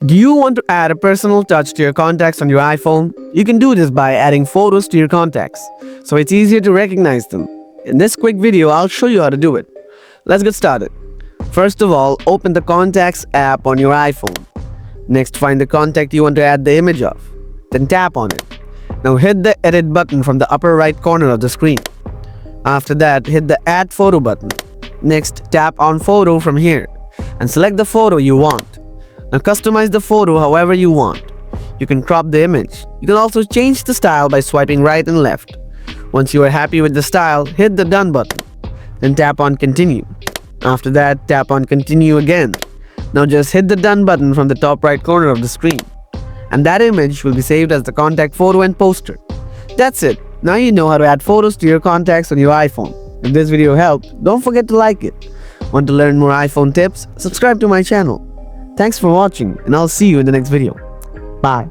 Do you want to add a personal touch to your contacts on your iPhone? You can do this by adding photos to your contacts, so it's easier to recognize them. In this quick video, I'll show you how to do it. Let's get started. First of all, open the Contacts app on your iPhone. Next, find the contact you want to add the image of. Then tap on it. Now hit the Edit button from the upper right corner of the screen. After that, hit the Add Photo button. Next, tap on Photo from here and select the photo you want. Now customize the photo however you want. You can crop the image. You can also change the style by swiping right and left. Once you are happy with the style, hit the Done button. Then tap on Continue. After that, tap on Continue again. Now just hit the Done button from the top right corner of the screen. And that image will be saved as the contact photo and poster. That's it. Now you know how to add photos to your contacts on your iPhone. If this video helped, don't forget to like it. Want to learn more iPhone tips? Subscribe to my channel. Thanks for watching, and I'll see you in the next video. Bye.